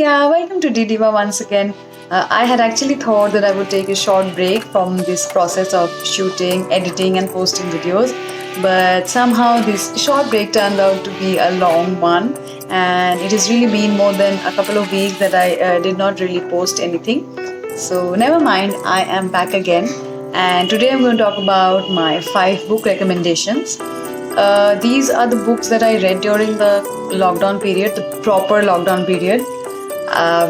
Heyya, welcome to DDiva once again. I had actually thought that I would take a short break from this process of shooting, editing, and posting videos, but somehow this short break turned out to be a long one, and it has really been more than a couple of weeks that I did not really post anything. So, never mind, I am back again, and today I'm going to talk about my 5 book recommendations. These are the books that I read during the lockdown period, the proper lockdown period,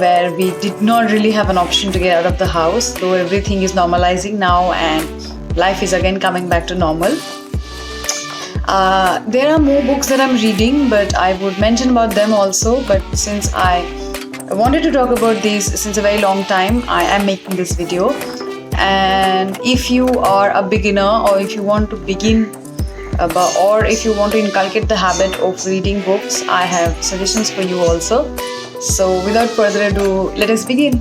where we did not really have an option to get out of the house, though everything is normalizing now and life is again coming back to normal. There are more books that I'm reading, but I would mention about them also. But since I wanted to talk about these since a very long time, I am making this video. And if you are a beginner, or if you want to begin or if you want to inculcate the habit of reading books, I have suggestions for you also. So without further ado, let us begin.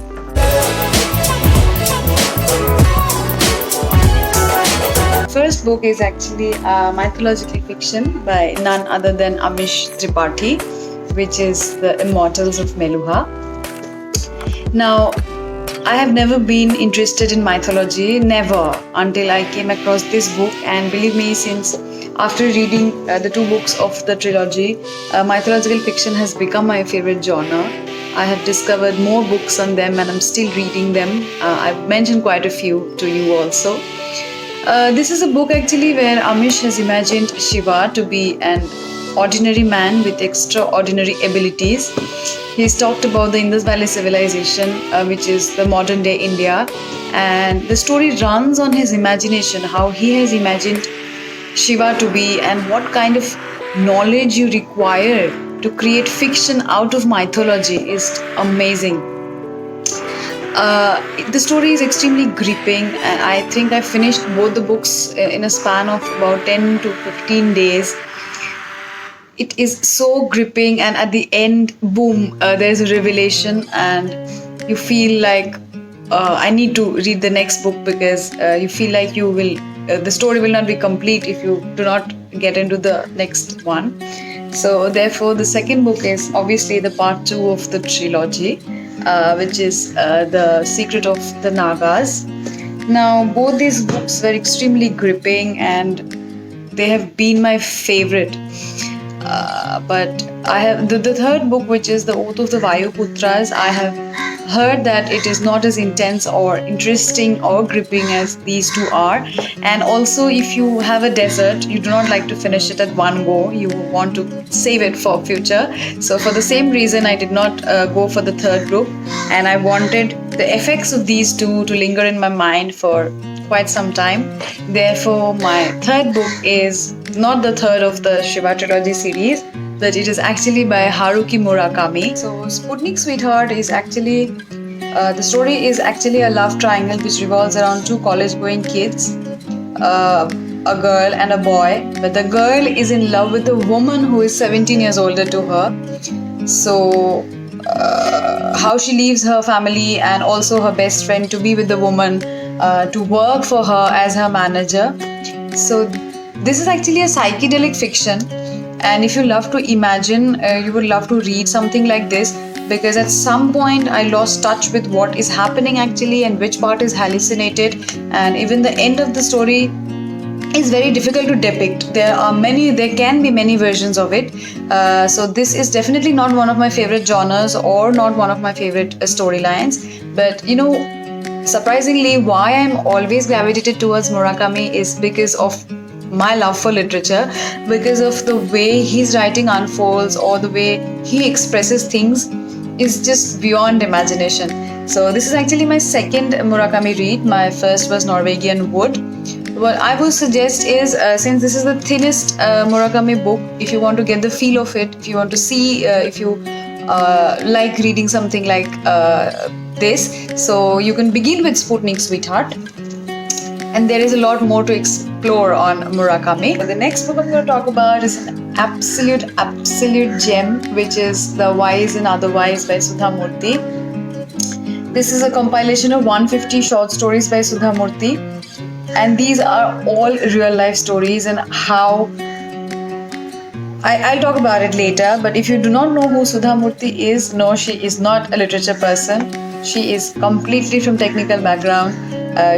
First book is actually mythological fiction by none other than Amish Tripathi, which is The Immortals of Meluha. Now, I have never been interested in mythology, never, until I came across this book, and believe me, since after reading the 2 books of the trilogy, mythological fiction has become my favorite genre. I have discovered more books on them and I'm still reading them. I've mentioned quite a few to you also. This is a book actually where Amish has imagined Shiva to be an ordinary man with extraordinary abilities. He's talked about the Indus Valley civilization, which is the modern day India, and the story runs on his imagination, how he has imagined Shiva to be and what kind of knowledge you require to create fiction out of mythology is amazing. The story is extremely gripping, and I think I finished both the books in a span of about 10 to 15 days. It is so gripping, and at the end, boom, there's a revelation, and you feel like I need to read the next book, because you feel like the story will not be complete if you do not get into the next one. So therefore, the second book is obviously the part 2 of the trilogy, which is The Secret of the Nagas. Now, both these books were extremely gripping and they have been my favorite. But I have the third book, which is The Oath of the Vayuputras. I have heard that it is not as intense or interesting or gripping as these 2 are. And also, if you have a desert, you do not like to finish it at one go. You want to save it for future. So for the same reason, I did not go for the third book. And I wanted the effects of these 2 to linger in my mind for quite some time. Therefore, my third book is not the third of the Shiva trilogy series, but it is actually by Haruki Murakami. So Sputnik Sweetheart is actually, the story is actually a love triangle which revolves around 2 college-going kids, a girl and a boy. But the girl is in love with a woman who is 17 years older to her. So how she leaves her family and also her best friend to be with the woman, to work for her as her manager. So this is actually a psychedelic fiction, and if you love to imagine, you would love to read something like this, because at some point I lost touch with what is happening actually and which part is hallucinated, and even the end of the story is very difficult to depict. There can be many versions of it. So this is definitely not one of my favorite genres or not one of my favorite storylines. But surprisingly, why I'm always gravitated towards Murakami is because of my love for literature, because of the way his writing unfolds or the way he expresses things is just beyond imagination. So this is actually my second Murakami read. My first was Norwegian Wood. What I would suggest is, since this is the thinnest Murakami book, if you want to get the feel of it, if you want to see if you like reading something like this, so you can begin with Sputnik Sweetheart. And there is a lot more to explore on Murakami. The next book I'm going to talk about is an absolute gem, which is The Wise and Otherwise by Sudha Murthy. This is a compilation of 150 short stories by Sudha Murthy, and these are all real life stories, and how I'll talk about it later, but if you do not know who Sudha Murthy is, no, she is not a literature person. She is completely from technical background.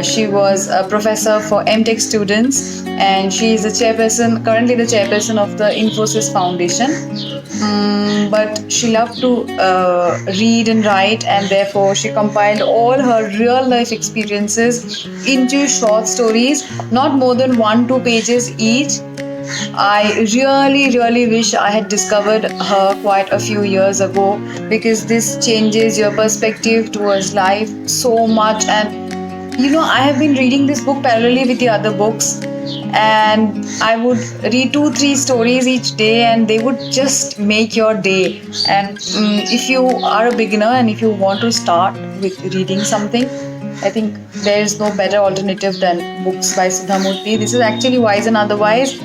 She was a professor for MTech students, and she is the chairperson, currently the chairperson of the Infosys Foundation. But she loved to read and write, and therefore she compiled all her real life experiences into short stories, not more than 1-2 pages each. I really, really wish I had discovered her quite a few years ago, because this changes your perspective towards life so much. And I have been reading this book parallelly with the other books, and I would read 2-3 stories each day, and they would just make your day. And if you are a beginner and if you want to start with reading something, I think there is no better alternative than books by Sudha Murthy. This is actually Wise and Otherwise.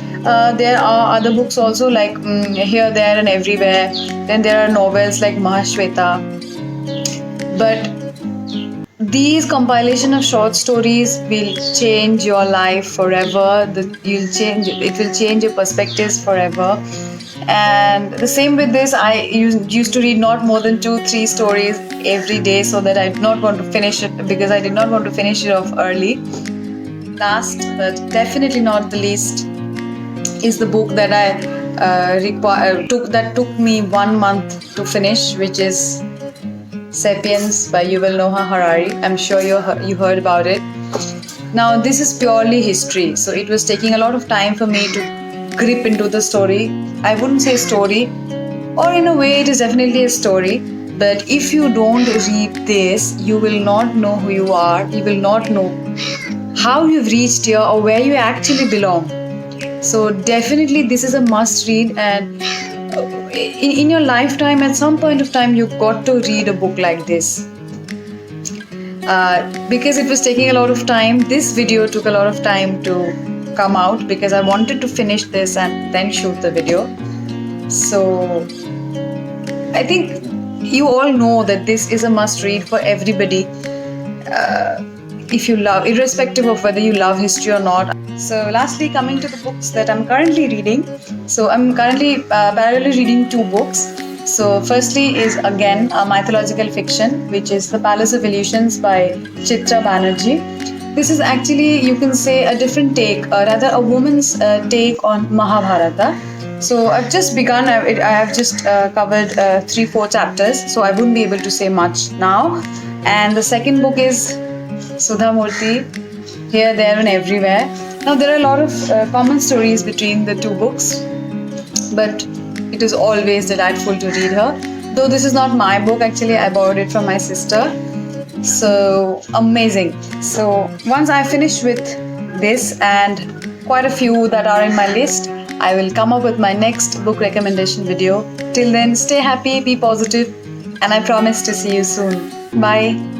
There are other books also, like Here, There and Everywhere. Then there are novels like Mahashweta. But these compilation of short stories will change your life forever. It will change your perspectives forever. And the same with this, I used to read not more than 2-3 stories every day, so that I did not want to finish it, because I did not want to finish it off early. Last but definitely not the least is the book that took me 1 month to finish, which is Sapiens by Yuval Noah Harari. I'm sure you heard about it. Now, this is purely history, so it was taking a lot of time for me to grip into the story. I wouldn't say story, or in a way it is definitely a story, but if you don't read this, you will not know who you are, you will not know how you've reached here or where you actually belong. So definitely this is a must read, and in your lifetime, at some point of time, you've got to read a book like this. Because it was taking a lot of time, this video took a lot of time to come out, because I wanted to finish this and then shoot the video. So I think you all know that this is a must read for everybody, if you love, irrespective of whether you love history or not. So lastly, coming to the books that I'm currently reading. So I'm currently parallelly reading 2 books. So firstly is again a mythological fiction, which is The Palace of Illusions by Chitra Banerjee. This is actually, you can say, a different take, or rather a woman's take on Mahabharata. So I've just begun, I have just covered 3-4 chapters, so I wouldn't be able to say much now. And the second book is Sudha Murthy, Here, There and Everywhere. Now, there are a lot of common stories between the 2 books, but it is always delightful to read her. Though this is not my book, actually I borrowed it from my sister. So amazing. So once I finish with this and quite a few that are in my list, I will come up with my next book recommendation video. Till then, stay happy, be positive, and I promise to see you soon. Bye.